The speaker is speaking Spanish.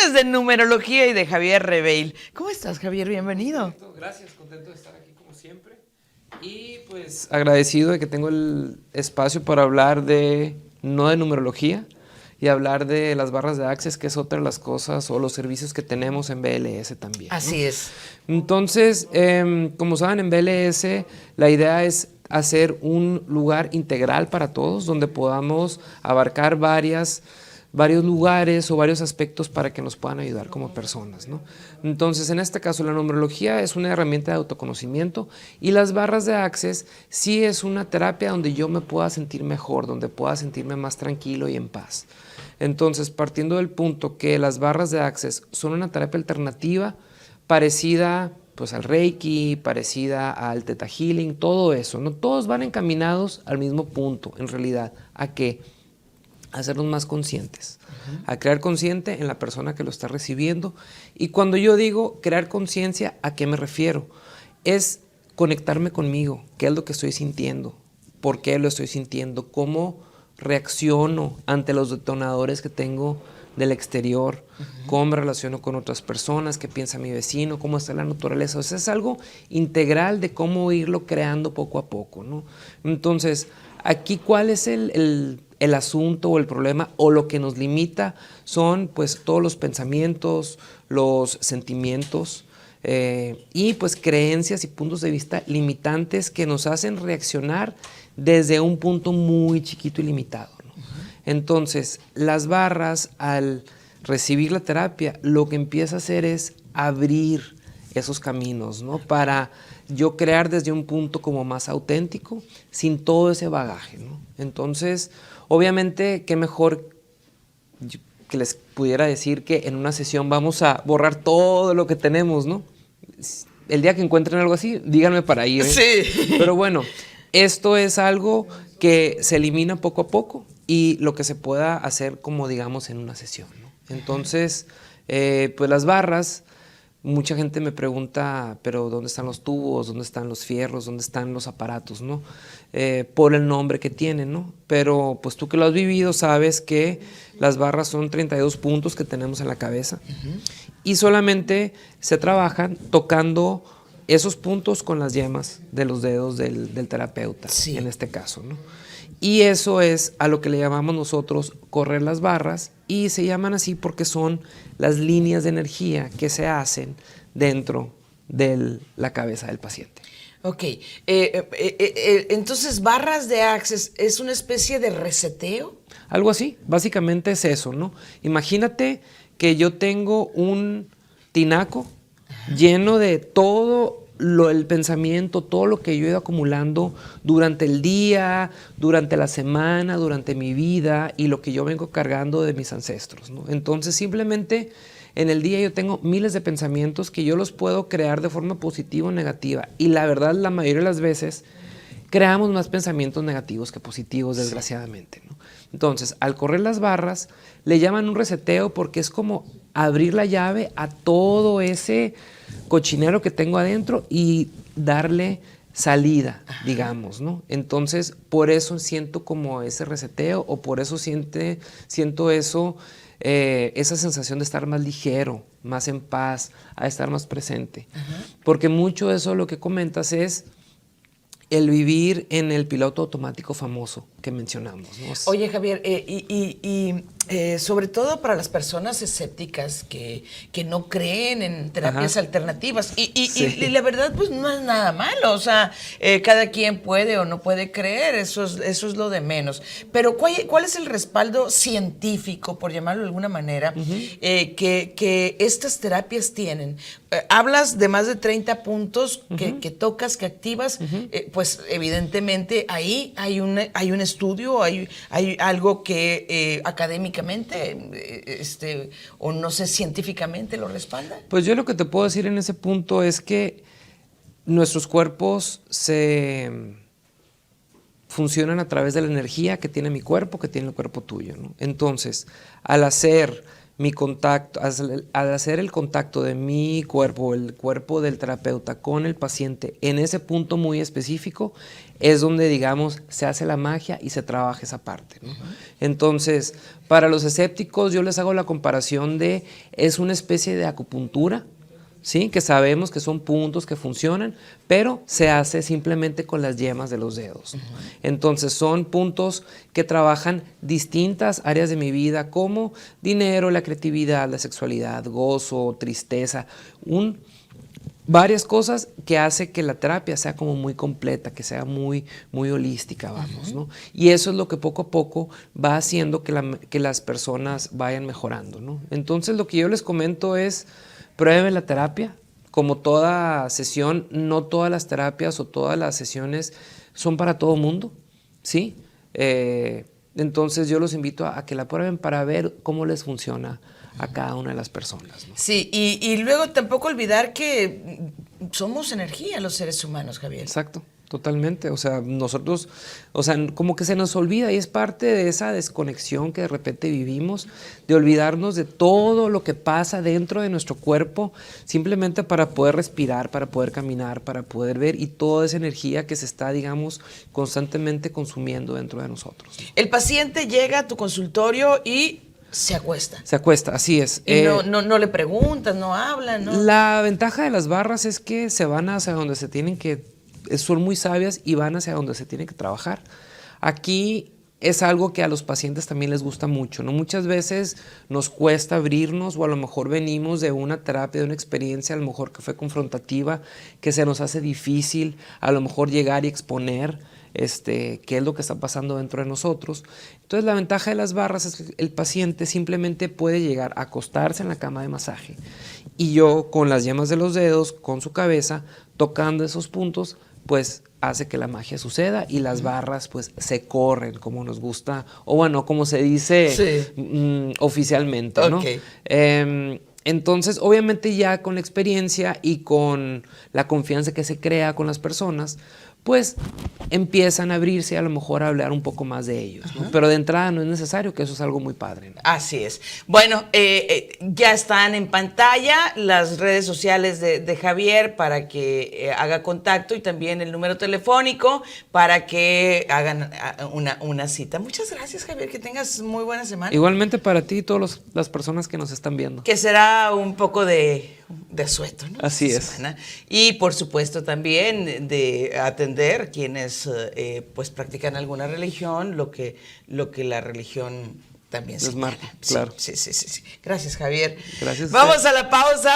Viernes de numerología y de Javier Reveil. ¿Cómo estás, Javier? Bienvenido. Gracias, contento de estar aquí como siempre. Y pues agradecido de que tengo el espacio para hablar no de numerología, y hablar de las barras de Access, que es otra de las cosas o los servicios que tenemos en BLS también, ¿no? Así es. Entonces, como saben, en BLS la idea es hacer un lugar integral para todos, donde podamos abarcar varios lugares o varios aspectos para que nos puedan ayudar como personas, ¿no? Entonces, en este caso, la numerología es una herramienta de autoconocimiento y las barras de Access sí es una terapia donde yo me pueda sentir mejor, donde pueda sentirme más tranquilo y en paz. Entonces, partiendo del punto que las barras de Access son una terapia alternativa parecida pues al Reiki, parecida al Theta Healing, todo eso, ¿no? Todos van encaminados al mismo punto, en realidad, ¿a qué? A hacernos más conscientes, a crear consciente en la persona que lo está recibiendo. Y cuando yo digo crear conciencia, ¿a qué me refiero? Es conectarme conmigo, qué es lo que estoy sintiendo, por qué lo estoy sintiendo, cómo reacciono ante los detonadores que tengo del exterior, cómo me relaciono con otras personas, qué piensa mi vecino, cómo está la naturaleza. O sea, es algo integral de cómo irlo creando poco a poco, ¿no? Entonces, aquí, ¿cuál es el asunto o el problema o lo que nos limita? Son pues todos los pensamientos, los sentimientos y pues creencias y puntos de vista limitantes que nos hacen reaccionar desde un punto muy chiquito y limitado, ¿no? Entonces, las barras, al recibir la terapia, lo que empieza a hacer es abrir esos caminos, ¿no? Para yo crear desde un punto como más auténtico, sin todo ese bagaje, ¿no? Entonces, obviamente, qué mejor que les pudiera decir que en una sesión vamos a borrar todo lo que tenemos, ¿no? El día que encuentren algo así, díganme para ir, ¿eh? Sí. Pero bueno, esto es algo que se elimina poco a poco y lo que se pueda hacer como digamos en una sesión, ¿no? Entonces, pues las barras, mucha gente me pregunta, pero ¿dónde están los tubos? ¿Dónde están los fierros? ¿Dónde están los aparatos? ¿No? Por el nombre que tienen, ¿no? Pero pues tú que lo has vivido sabes que las barras son 32 puntos que tenemos en la cabeza y solamente se trabajan tocando esos puntos con las yemas de los dedos del terapeuta, Sí. en este caso, ¿no? Y eso es a lo que le llamamos nosotros correr las barras, y se llaman así porque son las líneas de energía que se hacen dentro de la cabeza del paciente. Ok. Entonces, barras de Access es una especie de reseteo. Algo así, básicamente es eso, ¿no? Imagínate que yo tengo un tinaco lleno de todo el pensamiento, todo lo que yo he ido acumulando durante el día, durante la semana, durante mi vida y lo que yo vengo cargando de mis ancestros, ¿no? Entonces simplemente en el día yo tengo miles de pensamientos que yo los puedo crear de forma positiva o negativa, y la verdad la mayoría de las veces creamos más pensamientos negativos que positivos, desgraciadamente, ¿no? Entonces, al correr las barras, le llaman un reseteo porque es como abrir la llave a todo ese cochinero que tengo adentro y darle salida, digamos, ¿no? Entonces, por eso siento como ese reseteo, o por eso siento eso, esa sensación de estar más ligero, más en paz, a estar más presente. Porque mucho de eso lo que comentas es el vivir en el piloto automático famoso que mencionamos, ¿no? Oye, Javier, sobre todo para las personas escépticas que no creen en terapias alternativas, y la verdad, pues no es nada malo, o sea, cada quien puede o no puede creer, eso es lo de menos. Pero ¿cuál es el respaldo científico, por llamarlo de alguna manera, que estas terapias tienen? Hablas de más de 30 puntos que tocas, que activas, pues evidentemente ahí hay un estudio, hay algo que académicamente o no sé, científicamente lo respalda. Pues yo lo que te puedo decir en ese punto es que nuestros cuerpos se funcionan a través de la energía que tiene mi cuerpo, que tiene el cuerpo tuyo, ¿no? Entonces, al hacer mi contacto, al hacer el contacto de mi cuerpo, el cuerpo del terapeuta con el paciente en ese punto muy específico, es donde, digamos, se hace la magia y se trabaja esa parte, ¿no? Entonces, para los escépticos yo les hago la comparación de, es una especie de acupuntura, ¿sí? Que sabemos que son puntos que funcionan, pero se hace simplemente con las yemas de los dedos. Entonces son puntos que trabajan distintas áreas de mi vida, como dinero, la creatividad, la sexualidad, gozo, tristeza, varias cosas que hace que la terapia sea como muy completa, que sea muy, muy holística, vamos, ¿no? Y eso es lo que poco a poco va haciendo que las personas vayan mejorando, ¿no? Entonces lo que yo les comento es, prueben la terapia. Como toda sesión, no todas las terapias o todas las sesiones son para todo mundo, ¿sí? Entonces yo los invito a que la prueben para ver cómo les funciona a cada una de las personas, ¿no? Sí, y luego tampoco olvidar que somos energía los seres humanos, Javier. Exacto. Totalmente, o sea, nosotros, o sea, como que se nos olvida y es parte de esa desconexión que de repente vivimos, de olvidarnos de todo lo que pasa dentro de nuestro cuerpo, simplemente para poder respirar, para poder caminar, para poder ver, y toda esa energía que se está, digamos, constantemente consumiendo dentro de nosotros, ¿no? El paciente llega a tu consultorio y se acuesta. Se acuesta, así es. Y no le preguntas, no hablan, ¿no? La ventaja de las barras es que se van hacia donde se tienen que, son muy sabias y van hacia donde se tiene que trabajar. Aquí es algo que a los pacientes también les gusta mucho, ¿no? Muchas veces nos cuesta abrirnos, o a lo mejor venimos de una terapia, de una experiencia a lo mejor que fue confrontativa, que se nos hace difícil a lo mejor llegar y exponer qué es lo que está pasando dentro de nosotros. Entonces la ventaja de las barras es que el paciente simplemente puede llegar a acostarse en la cama de masaje y yo con las yemas de los dedos, con su cabeza, tocando esos puntos, pues hace que la magia suceda y las barras pues se corren como nos gusta, o bueno, como se dice oficialmente, ¿no? Okay. Entonces, obviamente ya con la experiencia y con la confianza que se crea con las personas, pues empiezan a abrirse y a lo mejor a hablar un poco más de ellos, ¿no? Pero de entrada no es necesario, que eso es algo muy padre, ¿no? Así es. Bueno, ya están en pantalla las redes sociales de Javier para que haga contacto, y también el número telefónico para que hagan una cita. Muchas gracias, Javier, que tengas muy buena semana. Igualmente para ti y todas las personas que nos están viendo. Que será un poco de asueto, ¿no? Así Esta es. semana. Y por supuesto también de atender quienes pues practican alguna religión, lo que la religión también les señala. marca, claro. Sí. Gracias, Javier. Gracias. Vamos a la pausa.